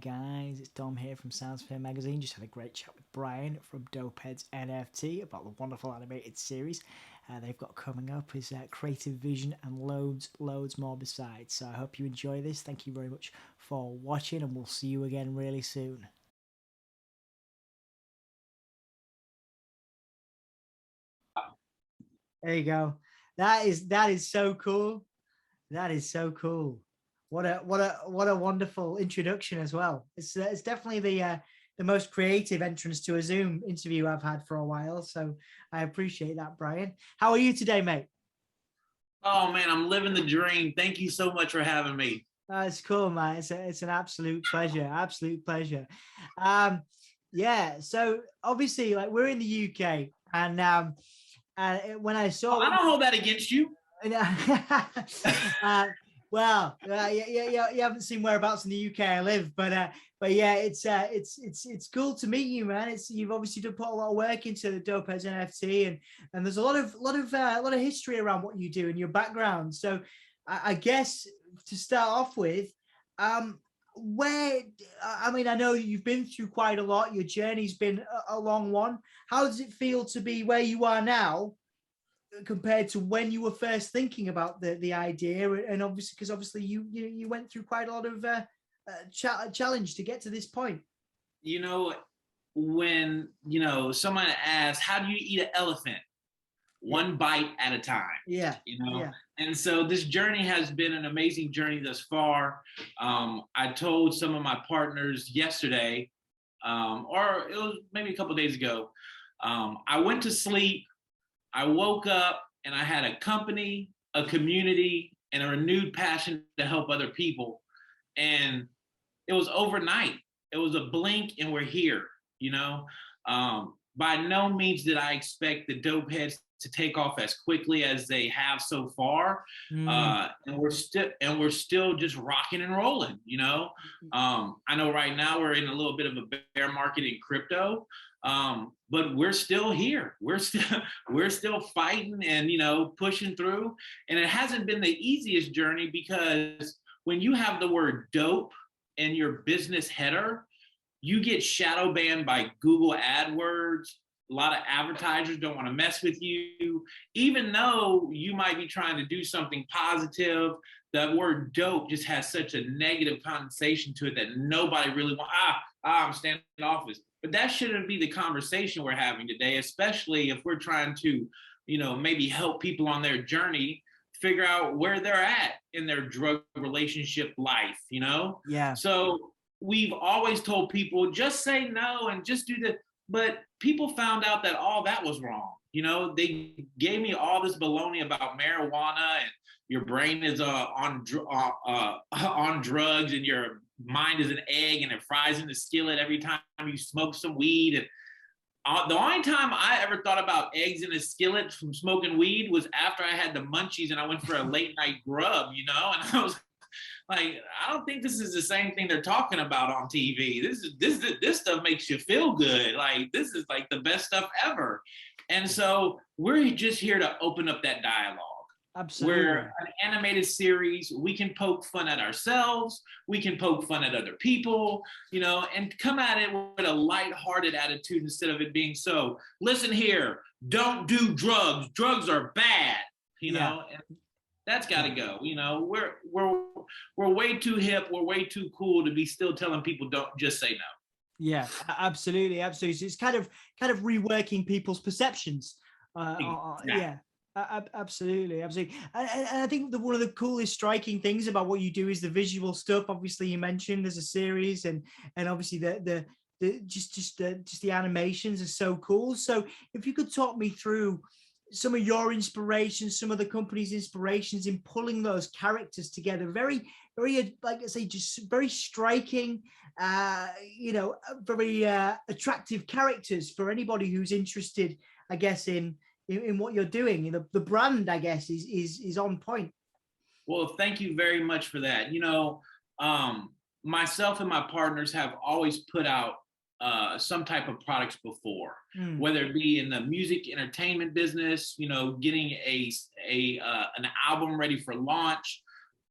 guys, it's Dom here from Sounds Fair Magazine. Just had a great chat with Bryan from Dopehead NFT about the wonderful animated series they've got coming up, his creative vision, and loads more besides. So I hope you enjoy this. Thank you very much for watching, and we'll see you again really soon. There you go. That is so cool. That is so cool. What a wonderful introduction as well. It's definitely the most creative entrance to a Zoom interview I've had for a while. So I appreciate that, Bryan. How are you today, mate? Oh man, I'm living the dream. Thank you so much for having me. It's cool, man. It's an absolute pleasure. Absolute pleasure. Yeah. So obviously, like, we're in the UK, and when I saw, I don't hold that against you. Well, you haven't seen whereabouts in the UK I live, but yeah, it's cool to meet you, man. You've obviously put a lot of work into the Dopehead NFT, and there's a lot of history around what you do and your background. So I guess to start off with, where, I mean, I know you've been through quite a lot. Your journey's been a long one. How does it feel to be where you are now, compared to when you were first thinking about the idea? And obviously, because obviously you went through quite a lot of challenge to get to this point. You know, when someone asks, "How do you eat an elephant?" One bite at a time. Yeah. And so this journey has been an amazing journey thus far. I told some of my partners yesterday, or it was maybe a couple of days ago. I went to sleep. I woke up and I had a company, a community, and a renewed passion to help other people. And it was overnight. It was a blink and we're here, By no means did I expect the Dopeheads to take off as quickly as they have so far. And we're still just rocking and rolling, I know right now we're in a little bit of a bear market in crypto. But we're still here. We're still fighting and pushing through. And it hasn't been the easiest journey, because when you have the word dope in your business header, you get shadow banned by Google AdWords. A lot of advertisers don't want to mess with you, even though you might be trying to do something positive. That word dope just has such a negative connotation to it that nobody really wants. I'm standoffish. But that shouldn't be the conversation we're having today, especially if we're trying to, maybe help people on their journey figure out where they're at in their drug relationship life, Yeah. So we've always told people, just say no and just do the, but people found out that all that was wrong. They gave me all this baloney about marijuana and your brain is on drugs and your mind is an egg and it fries in the skillet every time you smoke some weed. And the only time I ever thought about eggs in a skillet from smoking weed was after I had the munchies and I went for a late night grub, and I was like, I don't think this is the same thing they're talking about on TV. This stuff makes you feel good. Like, this is like the best stuff ever. And so we're just here to open up that dialogue. Absolutely. We're an animated series. We can poke fun at ourselves. We can poke fun at other people, and come at it with a lighthearted attitude instead of it being so, listen here, don't do drugs. Drugs are bad, and that's got to go. We're way too hip. We're way too cool to be still telling people don't just say no. Yeah, absolutely. So it's kind of reworking people's perceptions. Exactly. Yeah. Absolutely. And I think one of the coolest, striking things about what you do is the visual stuff. Obviously, you mentioned there's a series, and obviously the animations are so cool. So if you could talk me through some of your inspirations, some of the company's inspirations in pulling those characters together, very, like I say, just very striking, very attractive characters for anybody who's interested, I guess, in what you're doing. The brand, I guess, is on point. Well, thank you very much for that. Myself and my partners have always put out some type of products before, whether it be in the music entertainment business, getting an album ready for launch.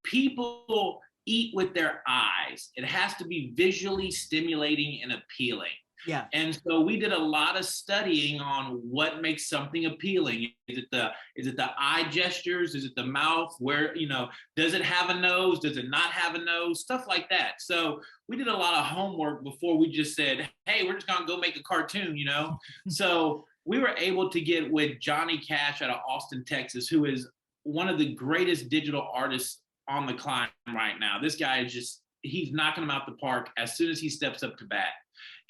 People eat with their eyes. It has to be visually stimulating and appealing. Yeah. And so we did a lot of studying on what makes something appealing. Is it the eye gestures? Is it the mouth? Where, does it have a nose? Does it not have a nose? Stuff like that. So we did a lot of homework before we just said, hey, we're just gonna go make a cartoon, So we were able to get with Johnny Cash out of Austin, Texas, who is one of the greatest digital artists on the climb right now. This guy is he's knocking them out the park as soon as he steps up to bat.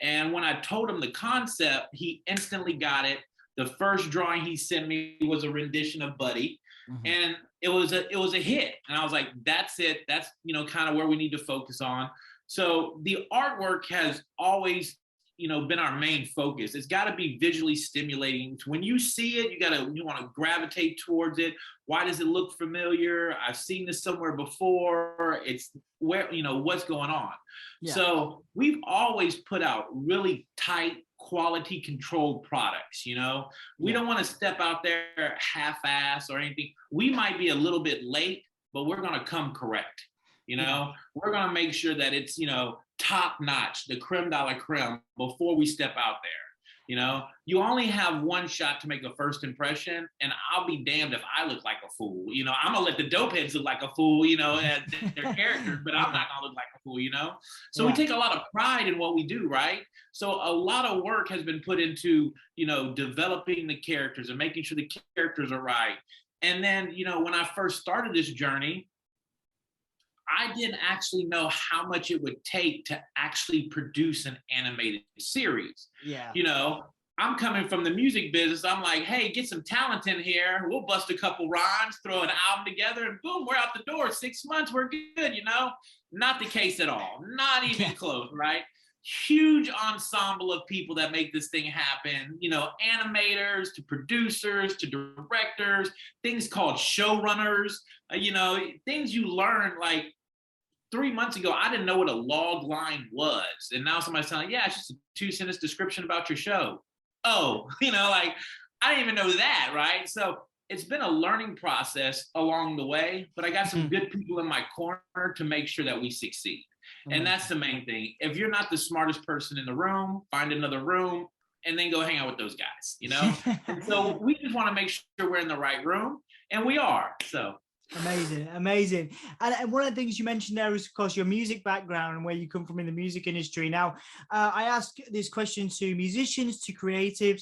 And when I told him the concept, he instantly got it. The first drawing he sent me was a rendition of Buddy. Mm-hmm. And it was a hit. And I was like, that's it. That's, kind of where we need to focus on. So the artwork has always, been our main focus. It's got to be visually stimulating. When you see it, you want to gravitate towards it. Why does it look familiar? I've seen this somewhere before. It's where, what's going on. Yeah. So we've always put out really tight, quality controlled products. We don't want to step out there half-ass or anything. We might be a little bit late, but we're going to come correct. We're going to make sure that it's, top notch, the creme de la creme before we step out there. You only have one shot to make a first impression, and I'll be damned if I look like a fool. I'm gonna let the dopeheads look like a fool, as their characters, but I'm not gonna look like a fool, So we take a lot of pride in what we do, right? So a lot of work has been put into, developing the characters and making sure the characters are right. And then, when I first started this journey, I didn't actually know how much it would take to actually produce an animated series. Yeah. I'm coming from the music business. I'm like, hey, get some talent in here. We'll bust a couple rhymes, throw an album together, and boom, we're out the door. 6 months, we're good, Not the case at all. Not even close, right? Huge ensemble of people that make this thing happen, animators to producers to directors, things called showrunners, things you learn like 3 months ago. I didn't know what a log line was. And now somebody's telling, yeah, it's just a 2-sentence description about your show. Oh, I didn't even know that, right? So it's been a learning process along the way, but I got some good people in my corner to make sure that we succeed. And that's the main thing. If you're not the smartest person in the room, find another room and then go hang out with those guys, And so we just want to make sure we're in the right room, and we are. So amazing. And one of the things you mentioned there is, of course, your music background and where you come from in the music industry. Now, I ask this question to musicians, to creatives,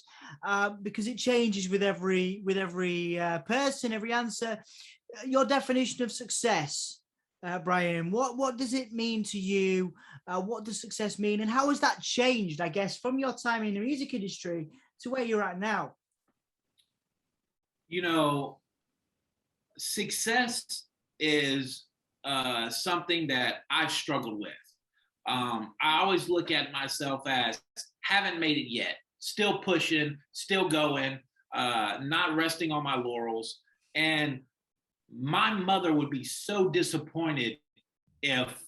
because it changes with every person, every answer. Your definition of success, Bryan, what does it mean to you? What does success mean? And how has that changed, I guess, from your time in the music industry to where you're at now? Success is something that I've struggled with. I always look at myself as haven't made it yet, still pushing, still going, not resting on my laurels. And my mother would be so disappointed if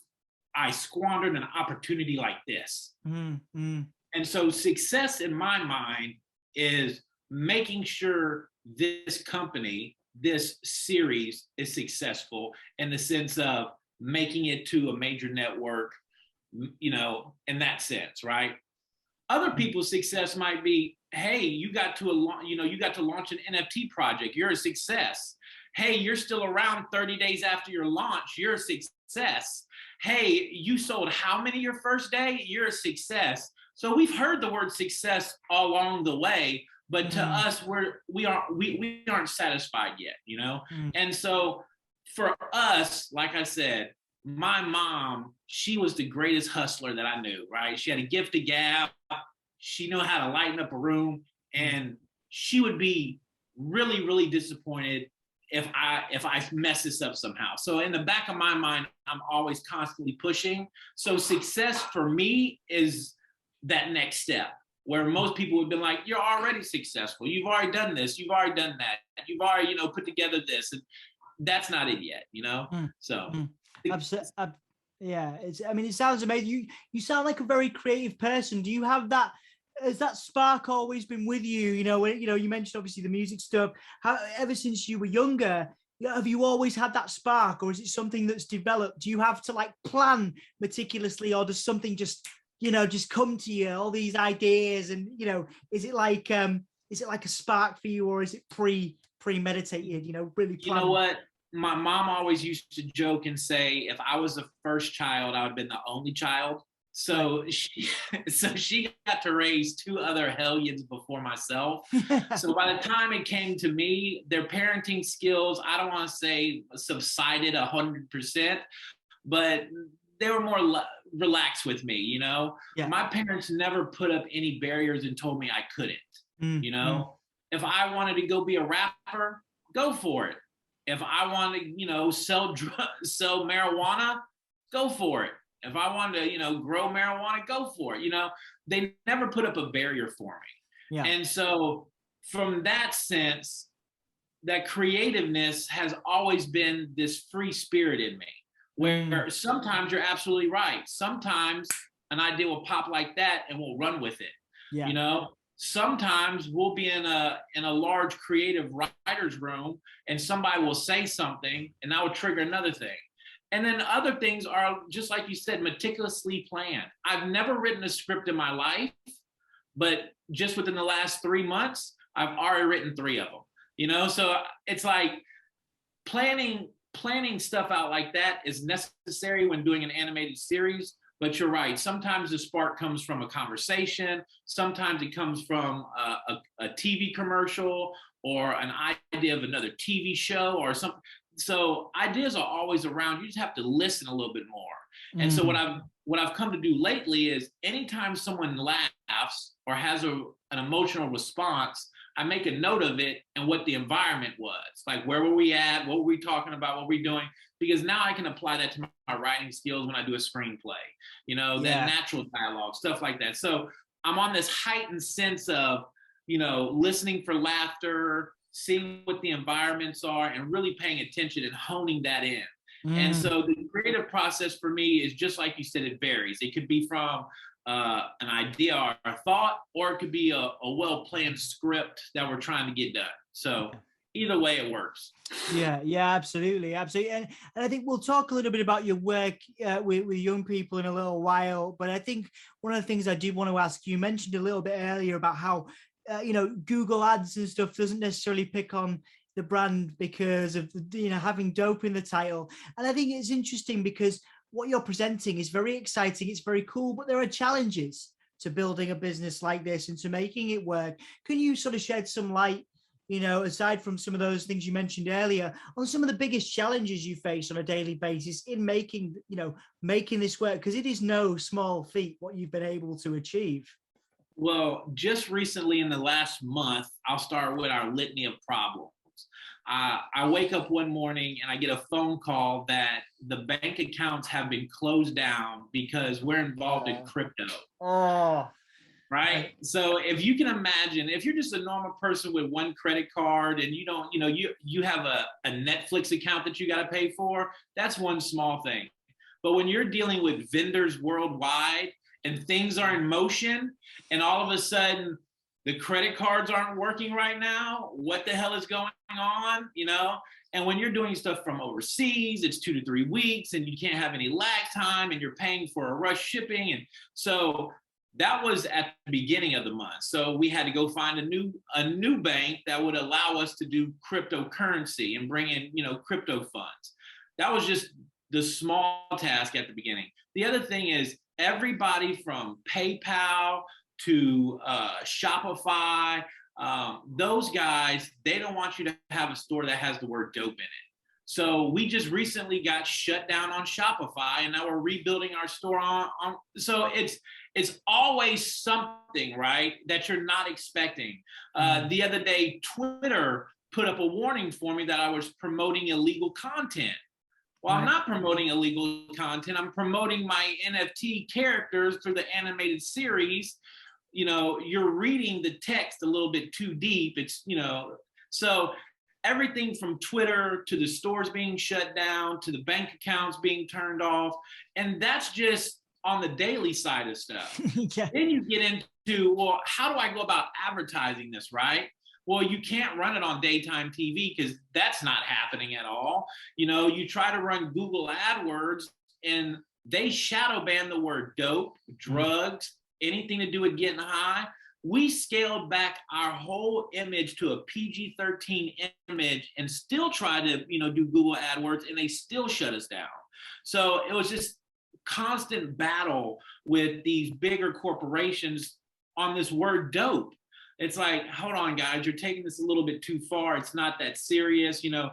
I squandered an opportunity like this. Mm-hmm. And so success in my mind is making sure this company, this series is successful in the sense of making it to a major network, in that sense, right? Other people's success might be, hey, you got to launch an NFT project. You're a success. Hey, you're still around 30 days after your launch. You're a success. Hey, you sold how many your first day? You're a success. So we've heard the word success all along the way, but to us, we aren't satisfied yet, And so for us, like I said, my mom, she was the greatest hustler that I knew, right? She had a gift of gab. She knew how to lighten up a room, and she would be really, really disappointed if I mess this up somehow. So in the back of my mind, I'm always constantly pushing. So success for me is that next step, where most people would be like, you're already successful. You've already done this. You've already done that. You've already, put together this. And that's not it yet, So. Yeah, it sounds amazing. You sound like a very creative person. Do you have that? Has that spark always been with you? When you mentioned obviously the music stuff. How ever since you were younger, have you always had that spark, or is it something that's developed? Do you have to like plan meticulously, or does something just, just come to you, all these ideas? And, is it like a spark for you, or is it premeditated, really planned? You know what? My mom always used to joke and say, if I was the first child, I would have been the only child. So she got to raise two other hellions before myself. So by the time it came to me, their parenting skills, I don't want to say subsided 100%, but they were more relaxed with me, Yeah. My parents never put up any barriers and told me I couldn't, If I wanted to go be a rapper, go for it. If I wanted to, sell marijuana, go for it. If I wanted to, grow marijuana, go for it. They never put up a barrier for me. Yeah. And so from that sense, that creativeness has always been this free spirit in me, where sometimes you're absolutely right. Sometimes an idea will pop like that and we'll run with it. Yeah. Sometimes we'll be in a large creative writer's room and somebody will say something and that will trigger another thing. And then other things are, just like you said, meticulously planned. I've never written a script in my life, but just within the last 3 months, I've already written 3 of them. So it's like planning stuff out like that is necessary when doing an animated series. But you're right. Sometimes the spark comes from a conversation. Sometimes it comes from a TV commercial or an idea of another TV show or something. So ideas are always around. You just have to listen a little bit more. And so what I've come to do lately is anytime someone laughs or has an emotional response, I make a note of it and what the environment was. Like, where were we at? What were we talking about? What were we doing? Because now I can apply that to my writing skills when I do a screenplay, that natural dialogue, stuff like that. So I'm on this heightened sense of, listening for laughter, seeing what the environments are and really paying attention and honing that in. And so the creative process for me is just like you said, it varies. It could be from an idea or a thought, or it could be a well-planned script that we're trying to get done. So either way it works. Yeah, absolutely. And I think we'll talk a little bit about your work with young people in a little while. But I think one of the things I do want to ask, you mentioned a little bit earlier about how Google Ads and stuff doesn't necessarily pick on the brand because of having dope in the title. And I think it's interesting because what you're presenting is very exciting. It's very cool, but there are challenges to building a business like this and to making it work. Can you sort of shed some light, aside from some of those things you mentioned earlier, on some of the biggest challenges you face on a daily basis in making this work? Because it is no small feat what you've been able to achieve. Well, just recently in the last month, I'll start with our litany of problems. I wake up one morning and I get a phone call that the bank accounts have been closed down because we're involved in crypto. Right? So if you can imagine, if you're just a normal person with one credit card and you don't, you have a Netflix account that you got to pay for, that's one small thing. But when you're dealing with vendors worldwide and things are in motion and all of a sudden the credit cards aren't working right now, what the hell is going on, And when you're doing stuff from overseas, it's 2 to 3 weeks and you can't have any lag time and you're paying for a rush shipping. And so that was at the beginning of the month. So we had to go find a new bank that would allow us to do cryptocurrency and bring in, crypto funds. That was just the small task at the beginning. The other thing is everybody from PayPal to Shopify, those guys, they don't want you to have a store that has the word dope in it. So we just recently got shut down on Shopify and now we're rebuilding our store on so it's always something, right, that you're not expecting. The other day, Twitter put up a warning for me that I was promoting illegal content. Well, I'm not promoting illegal content. I'm promoting my NFT characters through the animated series. You're reading the text a little bit too deep. It's, so everything from Twitter to the stores being shut down to the bank accounts being turned off. And that's just on the daily side of stuff. Then you get into, well, how do I go about advertising this, right? Well, you can't run it on daytime TV because that's not happening at all. You know, you try to run Google AdWords and they shadow ban the word dope, drugs, anything to do with getting high. We scaled back our whole image to a PG-13 image and still try to, you know, do Google AdWords, and they still shut us down. So it was just constant battle with these bigger corporations on this word dope. It's like, hold on, guys, you're taking this a little bit too far. It's not that serious. You know,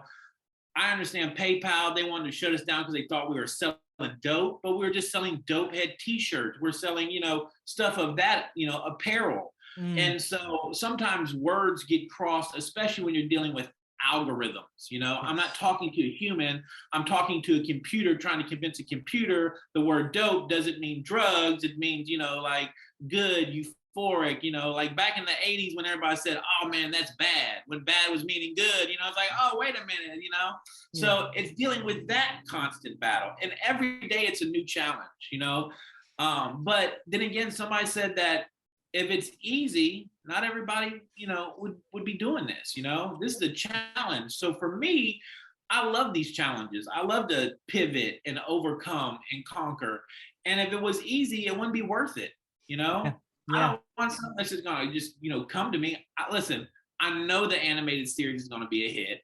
I understand PayPal, they wanted to shut us down because they thought we were selling dope, but we were just selling Dopehead t-shirts. We're selling, you know, stuff of that, you know, apparel. And so sometimes words get crossed, especially when you're dealing with algorithms. You know, I'm not talking to a human, I'm talking to a computer, trying to convince a computer the word dope doesn't mean drugs. It means, you know, like good, euphoric, you know, like back in the 80s when everybody said, oh man, that's bad, when bad was meaning good, you know, it's like, oh, wait a minute, you know. So it's dealing with that constant battle. And every day it's a new challenge, you know. But then again, somebody said that if it's easy, not everybody, you know, would be doing this, you know. This is a challenge. So for me, I love these challenges. I love to pivot and overcome and conquer. And if it was easy, it wouldn't be worth it, you know. I don't want something that's just gonna just, you know, come to me. Listen, I know the animated series is gonna be a hit.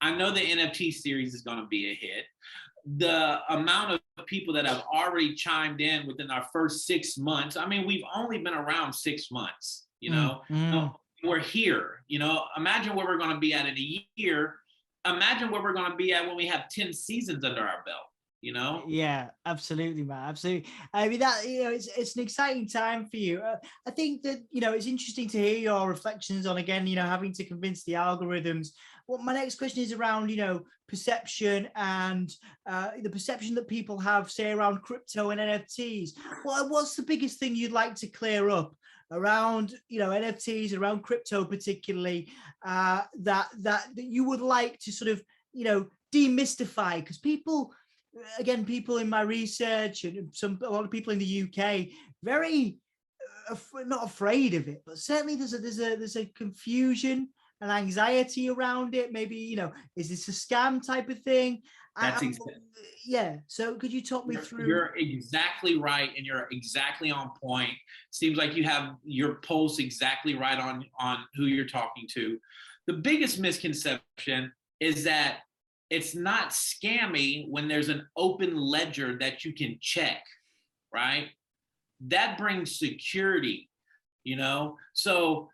I know the NFT series is gonna be a hit. The amount of people that have already chimed in within our first 6 months. I mean, we've only been around 6 months, you know. We're here, you know. Imagine where we're going to be at in a year. Imagine where we're going to be at when we have 10 seasons under our belt, you know. Yeah, absolutely, man, absolutely. I mean, that, you know, it's an exciting time for you. I think that, you know, it's interesting to hear your reflections on, again, you know, having to convince the algorithms. Well, my next question is around, you know, perception and the perception that people have, say, around crypto and NFTs. Well, what's the biggest thing you'd like to clear up around, you know, NFTs, around crypto particularly, that you would like to sort of, you know, demystify? Because people, again, people in my research and a lot of people in the UK, very not afraid of it, but certainly there's a confusion and anxiety around it. Maybe, you know, is this a scam type of thing? That's exactly. Yeah. So could you talk me through? You're exactly right, and you're exactly on point. Seems like you have your pulse exactly right on who you're talking to. The biggest misconception is that it's not scammy when there's an open ledger that you can check, right? That brings security, you know? So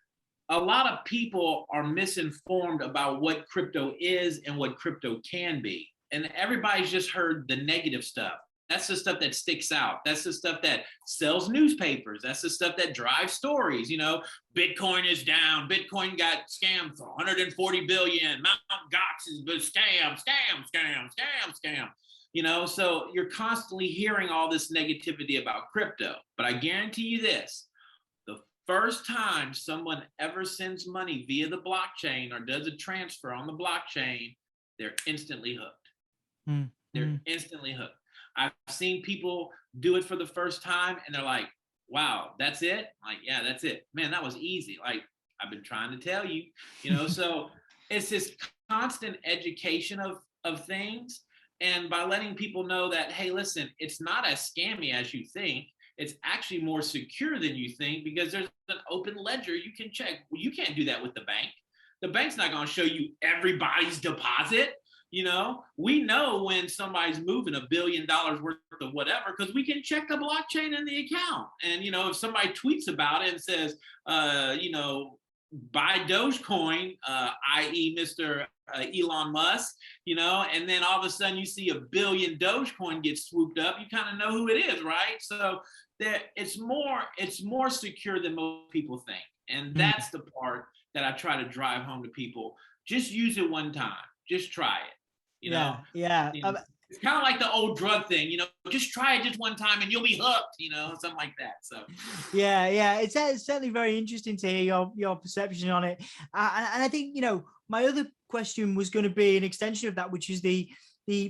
a lot of people are misinformed about what crypto is and what crypto can be. And everybody's just heard the negative stuff. That's the stuff that sticks out. That's the stuff that sells newspapers. That's the stuff that drives stories. You know, Bitcoin is down. Bitcoin got scammed for 140 billion. Mt. Gox is scam. You know, so you're constantly hearing all this negativity about crypto. But I guarantee you this, the first time someone ever sends money via the blockchain or does a transfer on the blockchain, they're instantly hooked. They're instantly hooked. I've seen people do it for the first time and they're like, wow, that's it? I'm like, yeah, that's it. Man, that was easy. Like, I've been trying to tell you, you know. So it's this constant education of things. And by letting people know that, hey, listen, it's not as scammy as you think. It's actually more secure than you think because there's an open ledger you can check. Well, you can't do that with the bank. The bank's not going to show you everybody's deposit. You know, we know when somebody's moving $1 billion worth of whatever, because we can check the blockchain in the account. And, you know, if somebody tweets about it and says, you know, buy Dogecoin, i.e. Mr. Elon Musk, you know, and then all of a sudden you see 1 billion Dogecoin get swooped up, you kind of know who it is, right? So it's more secure than most people think. And that's the part that I try to drive home to people. Just use it one time. Just try it. You know, it's kind of like the old drug thing, you know, just try it just one time and you'll be hooked, you know, something like that. So it's certainly very interesting to hear your perception on it. And I think, you know, my other question was going to be an extension of that, which is the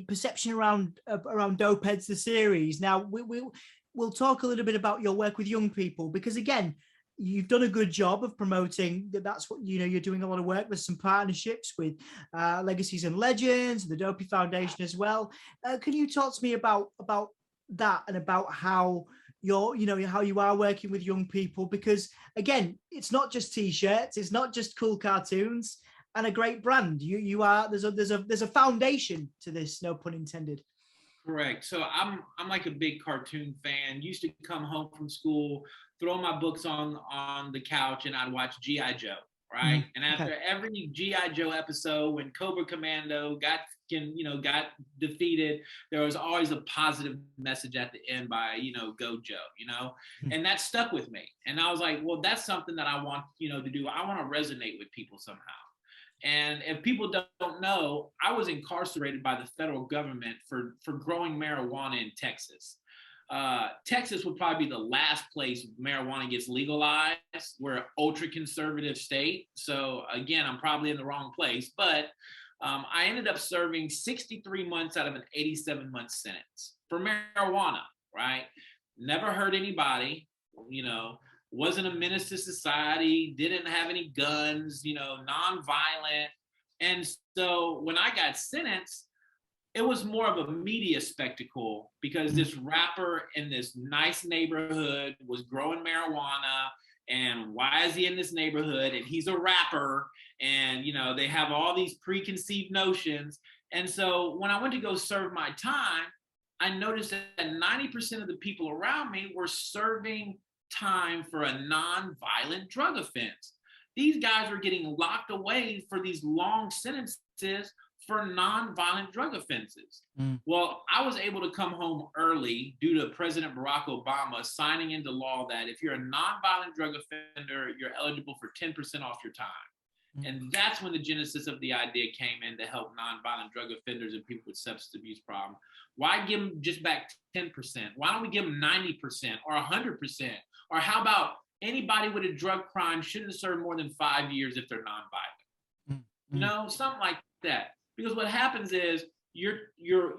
perception around Dopeheads, the series. Now we'll talk a little bit about your work with young people, because again, you've done a good job of promoting that. That's what, you're doing a lot of work with some partnerships with Legacies and Legends, the Dopehead Foundation as well. Can you talk to me about that and about how how you are working with young people? Because again, it's not just t-shirts, it's not just cool cartoons and a great brand. You are, there's a foundation to this, no pun intended. Correct. So I'm like a big cartoon fan. Used to come home from school, throw my books on the couch, and I'd watch G.I. Joe. Right. And after every G.I. Joe episode, when Cobra Commando got defeated, there was always a positive message at the end by, Go Joe, and that stuck with me. And I was like, well, that's something that I want, to do. I want to resonate with people somehow. And if people don't know, I was incarcerated by the federal government for growing marijuana in Texas. Texas would probably be the last place marijuana gets legalized. We're an ultra-conservative state. So again, I'm probably in the wrong place. But I ended up serving 63 months out of an 87-month sentence for marijuana, right? Never hurt anybody, wasn't a menace to society, didn't have any guns, nonviolent. And so when I got sentenced, it was more of a media spectacle because this rapper in this nice neighborhood was growing marijuana. And why is he in this neighborhood? And he's a rapper. And, they have all these preconceived notions. And so when I went to go serve my time, I noticed that 90% of the people around me were serving time for a non-violent drug offense. These guys were getting locked away for these long sentences for non-violent drug offenses. Well, I was able to come home early due to President Barack Obama signing into law that if you're a non-violent drug offender, you're eligible for 10% off your time. And that's when the genesis of the idea came in to help non-violent drug offenders and people with substance abuse problems. Why give them just back 10%? Why don't we give them 90% or 100%? Or how about anybody with a drug crime shouldn't serve more than 5 years if they're non-violent? Something like that. Because what happens is you're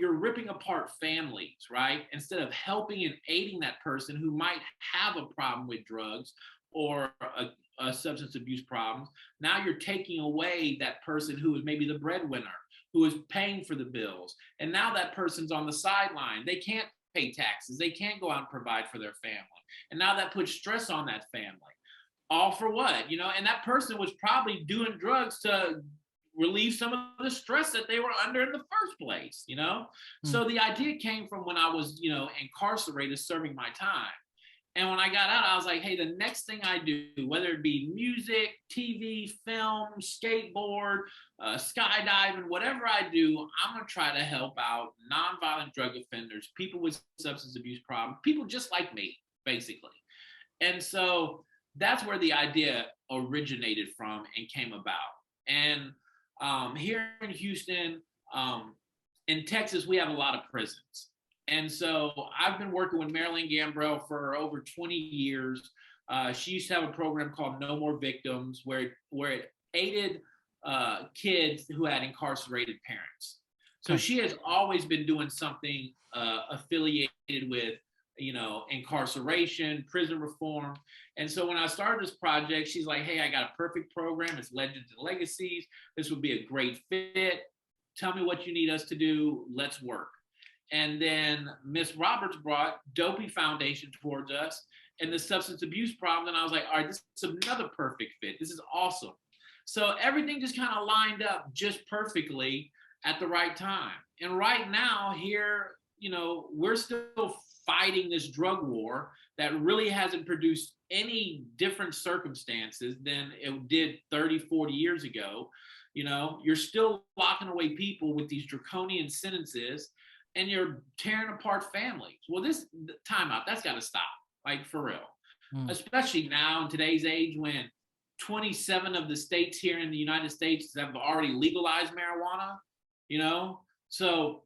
ripping apart families, right? Instead of helping and aiding that person who might have a problem with drugs or a substance abuse problem, now you're taking away that person who is maybe the breadwinner, who is paying for the bills. And now that person's on the sideline. They can't pay taxes. They can't go out and provide for their family. And now that puts stress on that family. All for what? And that person was probably doing drugs to relieve some of the stress that they were under in the first place, So the idea came from when I was, incarcerated serving my time. And when I got out, I was like, hey, the next thing I do, whether it be music, TV, film, skateboard, skydiving, whatever I do, I'm going to try to help out nonviolent drug offenders, people with substance abuse problems, people just like me, basically. And so that's where the idea originated from and came about. And here in Houston, in Texas, we have a lot of prisons. And so I've been working with Marilyn Gambrell for over 20 years. She used to have a program called No More Victims, where it aided kids who had incarcerated parents. So she has always been doing something affiliated with, incarceration, prison reform. And so when I started this project, she's like, hey, I got a perfect program. It's Legends and Legacies. This would be a great fit. Tell me what you need us to do. Let's work. And then Miss Roberts brought Dopehead Foundation towards us and the substance abuse problem. And I was like, all right, this is another perfect fit. This is awesome. So everything just kind of lined up just perfectly at the right time. And right now here, we're still fighting this drug war that really hasn't produced any different circumstances than it did 30, 40 years ago. You're still locking away people with these draconian sentences and you're tearing apart families. Well, this timeout, that's got to stop, like for real. Especially now in today's age when 27 of the states here in the United States have already legalized marijuana, So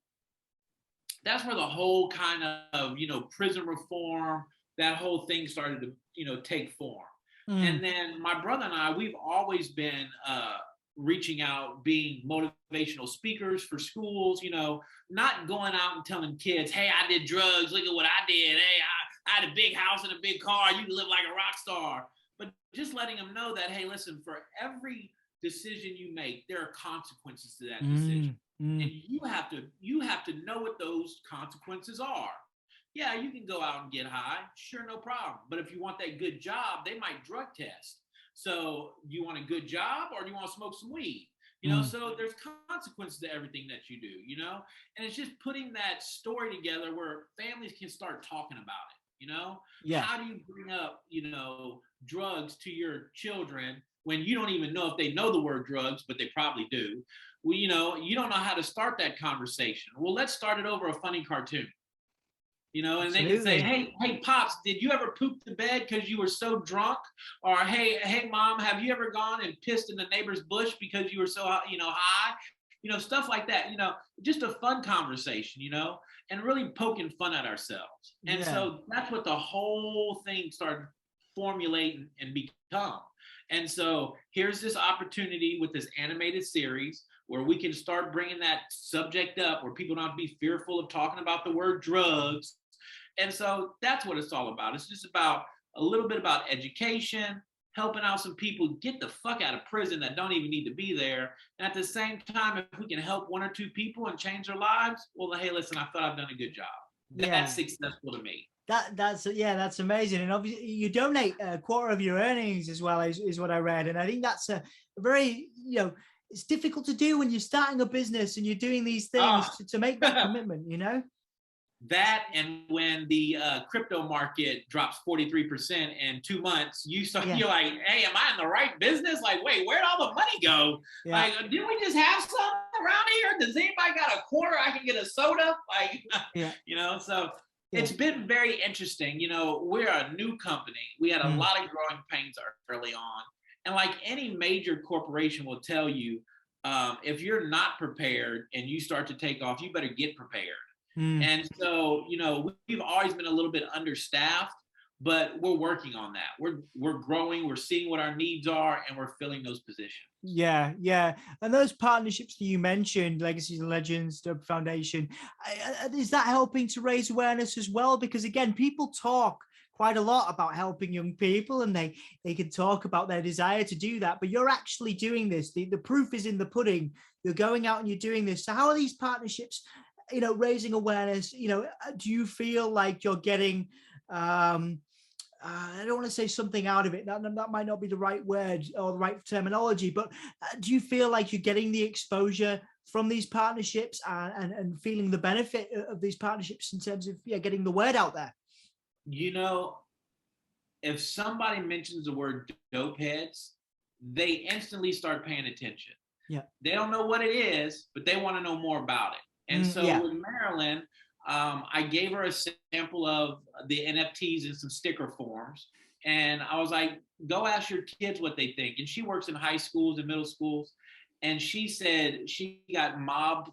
that's where the whole kind of, prison reform, that whole thing started to, take form. And then my brother and I, we've always been reaching out, being motivational speakers for schools, not going out and telling kids, hey, I did drugs, look at what I did. Hey, I had a big house and a big car. You can live like a rock star. but just letting them know that, hey, listen, for every decision you make, there are consequences to that decision. And you have to know what those consequences are. Yeah, you can go out and get high, sure, no problem. But if you want that good job, they might drug test. So you want a good job, or do you want to smoke some weed? So there's consequences to everything that you do, and it's just putting that story together where families can start talking about it. Yeah. How do you bring up, drugs to your children when you don't even know if they know the word drugs, but they probably do? Well, you don't know how to start that conversation. Well, let's start it over a funny cartoon. And Absolutely. they can say, hey, Pops, did you ever poop the bed because you were so drunk? Or, hey, Mom, have you ever gone and pissed in the neighbor's bush because you were so, high? Stuff like that, just a fun conversation, and really poking fun at ourselves. And so that's what the whole thing started formulating and become. And so here's this opportunity with this animated series where we can start bringing that subject up, where people don't have to be fearful of talking about the word drugs. And so that's what it's all about. It's just about a little bit about education, helping out some people get the fuck out of prison that don't even need to be there. And at the same time, if we can help one or two people and change their lives, well, hey, listen, I thought I've done a good job. That's successful to me. That's amazing. And obviously you donate a quarter of your earnings as well, is what I read. And I think that's a very, it's difficult to do when you're starting a business and you're doing these things to make that commitment, That, and when the crypto market drops 43% in 2 months, you're like, hey, am I in the right business? Like, wait, where'd all the money go? Yeah. Like, didn't we just have some around here? Does anybody got a quarter I can get a soda? Like, so it's been very interesting. We're a new company. We had a lot of growing pains early on. And like any major corporation will tell you, if you're not prepared and you start to take off, you better get prepared. And so, we've always been a little bit understaffed, but we're working on that. We're growing, we're seeing what our needs are, and we're filling those positions. Yeah. And those partnerships that you mentioned, Legacies and Legends, Dopehead Foundation, is that helping to raise awareness as well? Because again, people talk quite a lot about helping young people, and they can talk about their desire to do that, but you're actually doing this. The proof is in the pudding. You're going out and you're doing this. So how are these partnerships, raising awareness? Do you feel like you're getting, I don't want to say something out of it, that might not be the right word or the right terminology, but do you feel like you're getting the exposure from these partnerships and feeling the benefit of these partnerships in terms of getting the word out there? If somebody mentions the word dope heads, they instantly start paying attention. Yeah. They don't know what it is, but they want to know more about it. And so with Marilyn, I gave her a sample of the NFTs in some sticker forms. And I was like, go ask your kids what they think. And she works in high schools and middle schools. And she said she got mobbed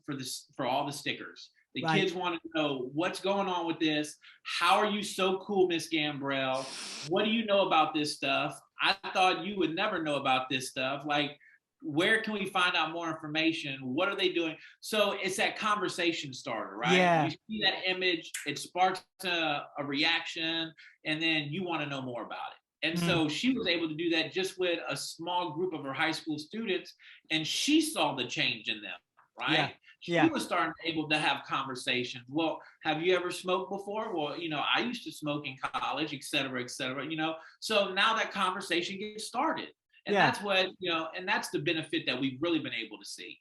for all the stickers. The kids want to know what's going on with this. How are you so cool, Miss Gambrell? What do you know about this stuff? I thought you would never know about this stuff. Like, where can we find out more information? What are they doing? So it's that conversation starter, right? Yeah. You see that image, it sparks a reaction, and then you want to know more about it. And so she was able to do that just with a small group of her high school students, and she saw the change in them, right? She was able to have conversations. Well, have you ever smoked before? Well, I used to smoke in college, et cetera, so now that conversation gets started. And that's what, and that's the benefit that we've really been able to see.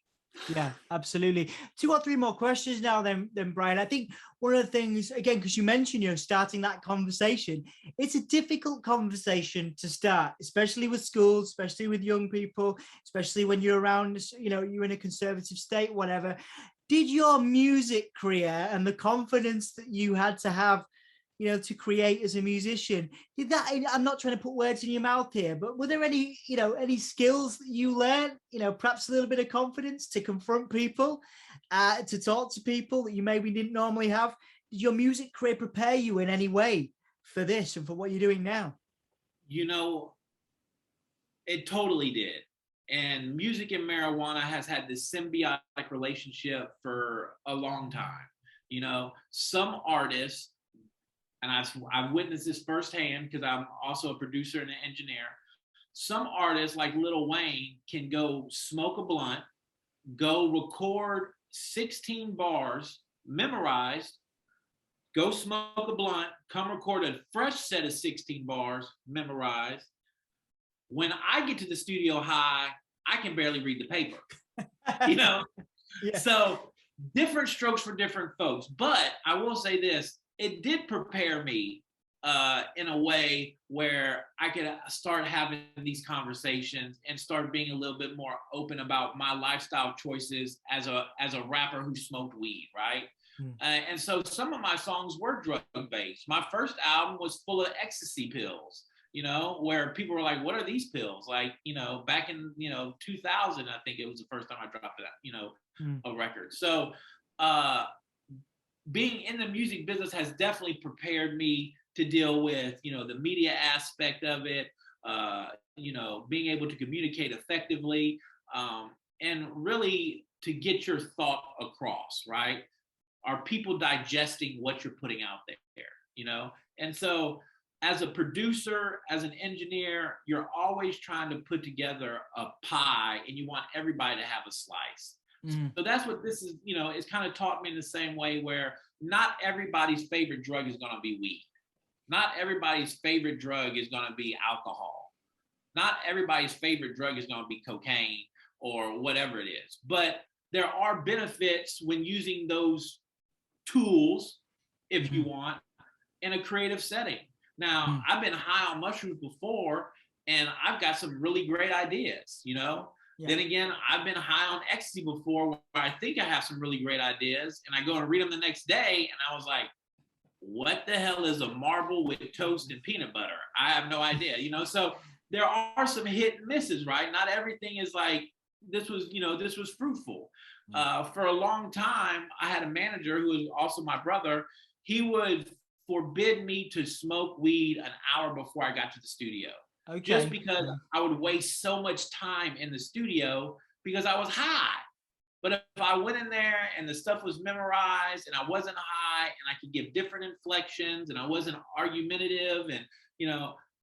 Yeah, absolutely. 2 or 3 more questions now then Bryan. I think one of the things, again, because you mentioned, starting that conversation, it's a difficult conversation to start, especially with schools, especially with young people, especially when you're around, you're in a conservative state, whatever. Did your music career and the confidence that you had to have, to create as a musician, did that, I'm not trying to put words in your mouth here, but were there any, any skills that you learned, perhaps a little bit of confidence to confront people, to talk to people that you maybe didn't normally have? Did your music career prepare you in any way for this and for what you're doing now? It totally did. And music and marijuana has had this symbiotic relationship for a long time. Some artists and I've witnessed this firsthand because I'm also a producer and an engineer. Some artists like Lil Wayne can go smoke a blunt, go record 16 bars memorized, go smoke a blunt, come record a fresh set of 16 bars memorized. When I get to the studio high, I can barely read the paper, you know? Yeah. So different strokes for different folks. But I will say this, it did prepare me in a way where I could start having these conversations and start being a little bit more open about my lifestyle choices as a rapper who smoked weed, right? And so some of my songs were drug based. My first album was full of ecstasy pills, you know, where people were like, what are these pills? Like, you know, back in, 2000, I think it was the first time I dropped that, a record. So being in the music business has definitely prepared me to deal with, the media aspect of it, being able to communicate effectively, and really to get your thought across, right? Are people digesting what you're putting out there, And so as a producer, as an engineer, you're always trying to put together a pie and you want everybody to have a slice. So that's what this is, it's kind of taught me in the same way where not everybody's favorite drug is going to be weed. Not everybody's favorite drug is going to be alcohol. Not everybody's favorite drug is going to be cocaine or whatever it is. But there are benefits when using those tools, if you want, in a creative setting. Now, I've been high on mushrooms before, and I've got some really great ideas, Yeah. Then again, I've been high on ecstasy before where I think I have some really great ideas, and I go and read them the next day, and I was like, what the hell is a marble with toast and peanut butter? I have no idea, So there are some hit and misses, right? Not everything is like, this was fruitful. For a long time, I had a manager who was also my brother. He would forbid me to smoke weed an hour before I got to the studio. Okay. Just because I would waste so much time in the studio because I was high. But if I went in there and the stuff was memorized and I wasn't high and I could give different inflections and I wasn't argumentative and,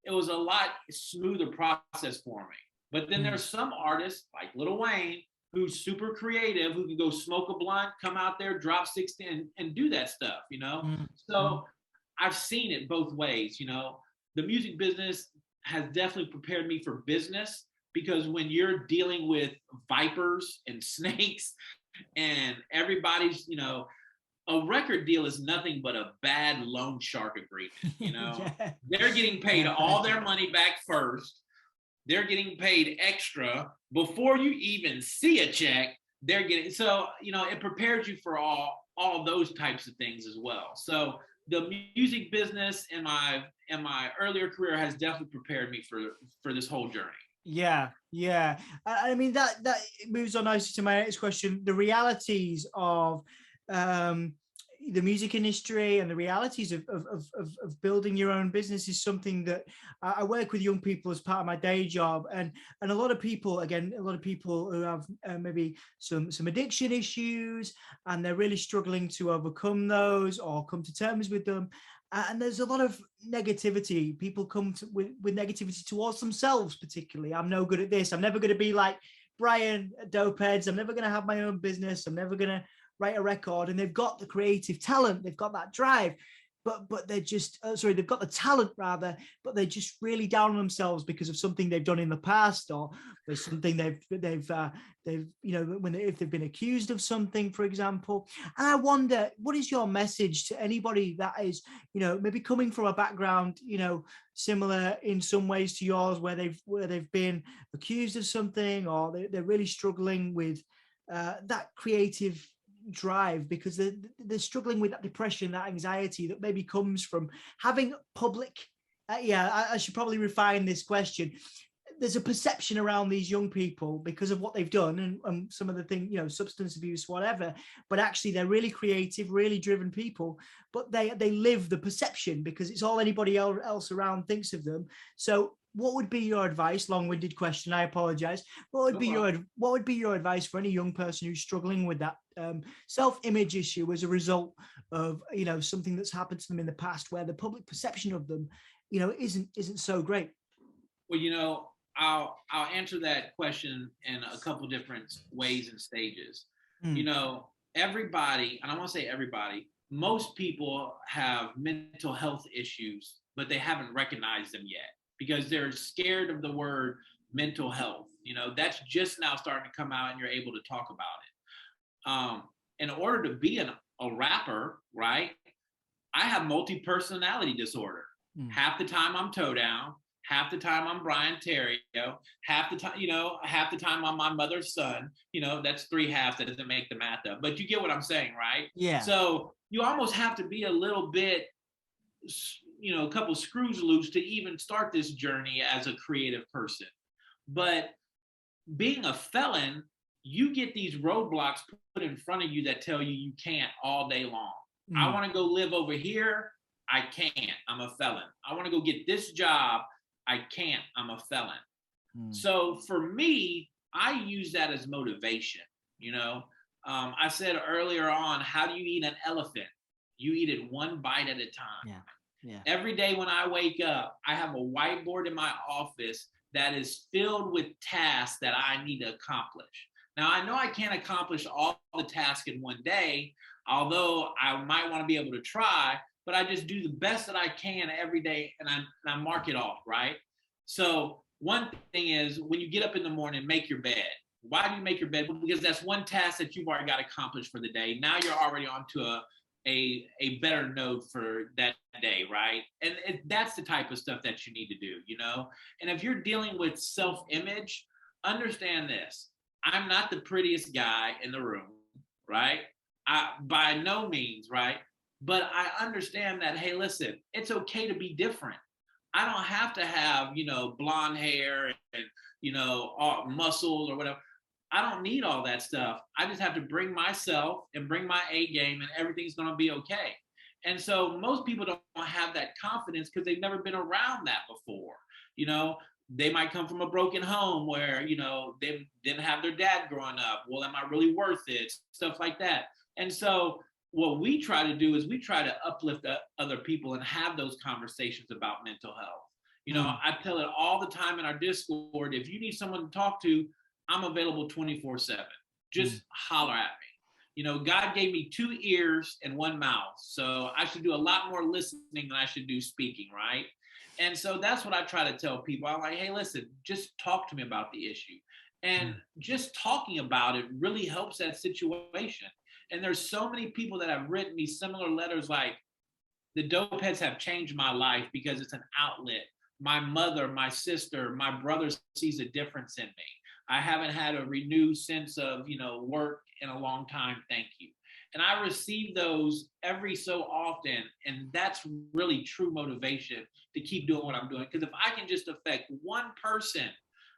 it was a lot smoother process for me. But then there's some artists like Lil Wayne who's super creative, who can go smoke a blunt, come out there, drop 16 and do that stuff, So I've seen it both ways, The music business has definitely prepared me for business because when you're dealing with vipers and snakes and everybody's, a record deal is nothing but a bad loan shark agreement, Yeah. They're getting paid all their money back first. They're getting paid extra before you even see a check. They're getting, so, it prepares you for all those types of things as well. So the music business in my earlier career has definitely prepared me for this whole journey. Yeah. I mean, that moves on nicely to my next question. The realities of the music industry and the realities of building your own business is something that I work with young people as part of my day job, and a lot of people who have maybe some addiction issues, and they're really struggling to overcome those or come to terms with them. And there's a lot of negativity. People come with negativity towards themselves, particularly. I'm no good at this. I'm never going to be like Bryan at Dopeheads. I'm never going to have my own business. I'm never going to write a record. And they've got the creative talent. They've got that drive. But they're just, they've got the talent rather, but they're just really down on themselves because of something they've done in the past, or there's something they've if they've been accused of something, for example. And I wonder, what is your message to anybody that is, maybe coming from a background, similar in some ways to yours, where they've been accused of something, or they're really struggling with that creative drive because they're struggling with that depression, that anxiety that maybe comes from having public I should probably refine this question. There's a perception around these young people because of what they've done and some of the things, substance abuse, whatever, but actually they're really creative, really driven people, but they live the perception because it's all anybody else around thinks of them. So what would be your advice? Long-winded question, I apologize. What would be your advice for any young person who's struggling with that self-image issue as a result of, you know, something that's happened to them in the past, where the public perception of them, you know, isn't so great? Well, you know, I'll answer that question in a couple different ways and stages. You know, everybody, and I want to say everybody, most people have mental health issues, but they haven't recognized them yet because they're scared of the word mental health. You know, that's just now starting to come out and you're able to talk about it. In order to be a rapper, right, I have multi-personality disorder. Half the time I'm toe down, half the time I'm Bryan Theriot, half the time, you know, half the time I'm my mother's son. You know, that's 3 halves. That doesn't make the math up, but you get what I'm saying, right? Yeah. So you almost have to be a little bit, you know, a couple screws loose to even start this journey as a creative person. But being a felon, you get these roadblocks put in front of you that tell you you can't all day long. I want to go live over here. I can't. I'm a felon. I want to go get this job. I can't. I'm a felon. So for me, I use that as motivation. You know, I said earlier on, how do you eat an elephant? You eat it one bite at a time. Yeah. Every day when I wake up, I have a whiteboard in my office that is filled with tasks that I need to accomplish. Now, I know I can't accomplish all the tasks in one day, although I might want to be able to try, but I just do the best that I can every day, and I mark it off, right? So one thing is, when you get up in the morning, make your bed. Why do you make your bed? Because that's one task that you've already got accomplished for the day. Now you're already onto a better note for that day, right? And that's the type of stuff that you need to do, you know? And if you're dealing with self-image, understand this. I'm not the prettiest guy in the room, right? By no means, right? But I understand that, hey, listen, it's okay to be different. I don't have to have, you know, blonde hair and, you know, all muscles or whatever. I don't need all that stuff. I just have to bring myself and bring my A game, and everything's going to be okay. And so most people don't have that confidence because they've never been around that before. You know, they might come from a broken home where, you know, they didn't have their dad growing up. Well, am I really worth it? Stuff like that. And so what we try to do is we try to uplift other people and have those conversations about mental health. You know, I tell it all the time in our Discord, if you need someone to talk to, I'm available 24/7. Just holler at me. You know, God gave me 2 ears and 1 mouth. So I should do a lot more listening than I should do speaking, right? And so that's what I try to tell people. I'm like, hey, listen, just talk to me about the issue. And just talking about it really helps that situation. And there's so many people that have written me similar letters like, the Dopeheads have changed my life because it's an outlet. My mother, my sister, my brother sees a difference in me. I haven't had a renewed sense of, you know, work in a long time. Thank you. And I receive those every so often. And that's really true motivation to keep doing what I'm doing. Because if I can just affect one person,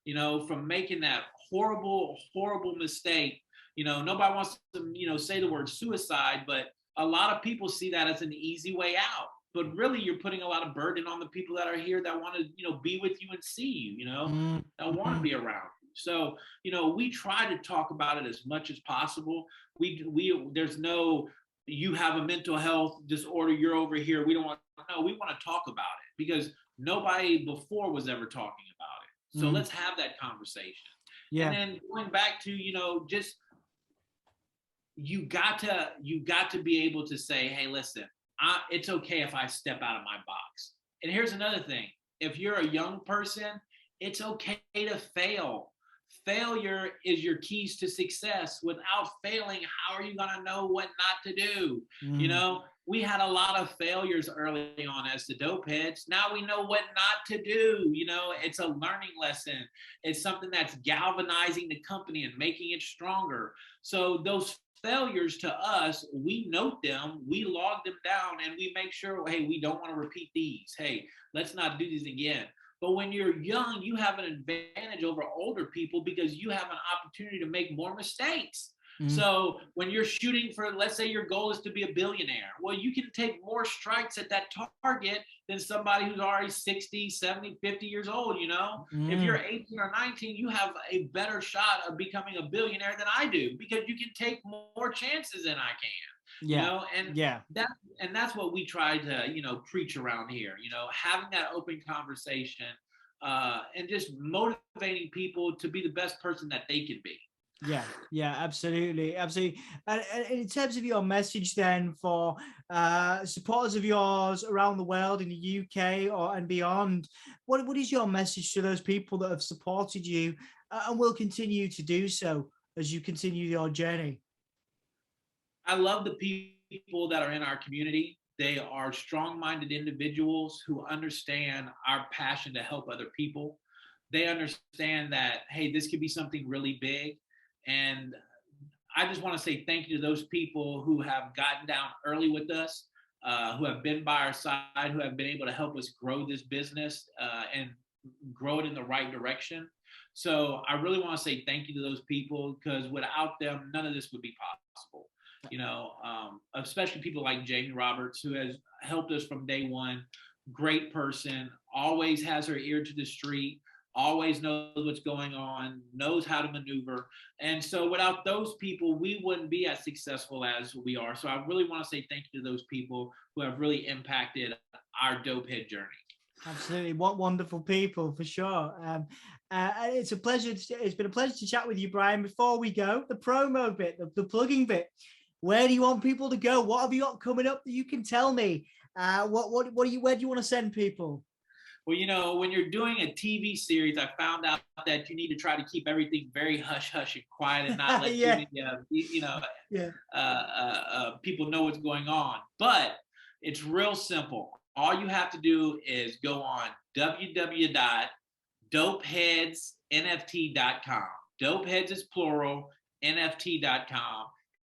you know, from making that horrible, horrible mistake, you know, nobody wants to, you know, say the word suicide, but a lot of people see that as an easy way out. But really, you're putting a lot of burden on the people that are here that want to, you know, be with you and see you, you know, that want to be around you. So, you know, we try to talk about it as much as possible. There's no, you have a mental health disorder, you're over here. We don't want, no, we want to talk about it because nobody before was ever talking about it. So let's have that conversation. Yeah. And then going back to, you know, just, you got to be able to say, hey, listen, it's okay if I step out of my box. And here's another thing. If you're a young person, it's okay to fail. Failure is your keys to success. Without failing, how are you going to know what not to do? You know, we had a lot of failures early on as the Dopeheads. Now we know what not to do. You know, it's a learning lesson. It's something that's galvanizing the company and making it stronger. So those failures to us, we note them, we log them down, and we make sure, hey, we don't want to repeat these. Hey, let's not do these again. But when you're young, you have an advantage over older people because you have an opportunity to make more mistakes. So when you're shooting for, let's say your goal is to be a billionaire, well, you can take more strikes at that target than somebody who's already 60, 70, 50 years old, you know? If you're 18 or 19, you have a better shot of becoming a billionaire than I do, because you can take more chances than I can. You know, and that's what we try to, you know, preach around here, you know, having that open conversation, and just motivating people to be the best person that they can be. Yeah, absolutely. And in terms of your message then for supporters of yours around the world, in the UK and beyond, what is your message to those people that have supported you and will continue to do so as you continue your journey? I love the people that are in our community. They are strong-minded individuals who understand our passion to help other people. They understand that, hey, this could be something really big. And I just want to say thank you to those people who have gotten down early with us, who have been by our side, who have been able to help us grow this business and grow it in the right direction. So I really want to say thank you to those people, because without them, none of this would be possible. You know, especially people like Jamie Roberts, who has helped us from day one. Great person, always has her ear to the street, always knows what's going on, knows how to maneuver. And so without those people, we wouldn't be as successful as we are. So I really want to say thank you to those people who have really impacted our Dopehead journey. Absolutely. What wonderful people, for sure. It's a pleasure. It's been a pleasure to chat with you, Bryan. Before we go, the promo bit, the plugging bit, where do you want people to go? What have you got coming up that you can tell me? Where do you want to send people? Well, you know, when you're doing a TV series, I found out that you need to try to keep everything very hush hush and quiet, and not let too many, people know what's going on. But it's real simple. All you have to do is go on www.dopeheadsnft.com. Dopeheads is plural, NFT.com.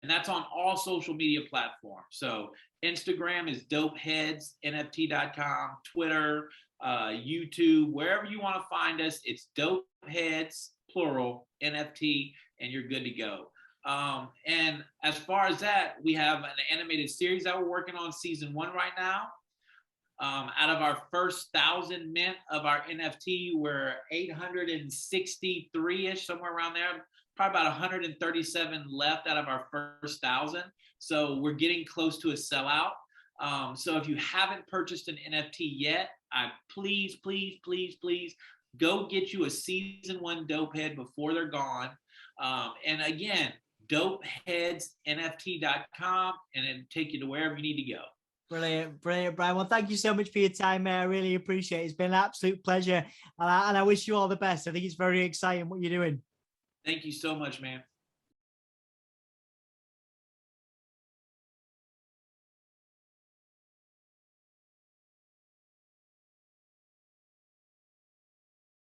And that's on all social media platforms. So Instagram is dopeheadsnft.com, Twitter, YouTube, wherever you want to find us, it's Dopeheads, plural, NFT, and you're good to go. And as far as that, we have an animated series that we're working on, season 1 right now. Out of our first 1,000 mint of our NFT, we're 863-ish, somewhere around there. Probably about 137 left out of our first 1,000. So we're getting close to a sellout. So if you haven't purchased an NFT yet, please go get you a season 1 Dopehead before they're gone. And again, dopeheadsnft.com, and it'll take you to wherever you need to go. Brilliant, Bryan. Well, thank you so much for your time, man. I really appreciate it. It's been an absolute pleasure. And I wish you all the best. I think it's very exciting what you're doing. Thank you so much, man.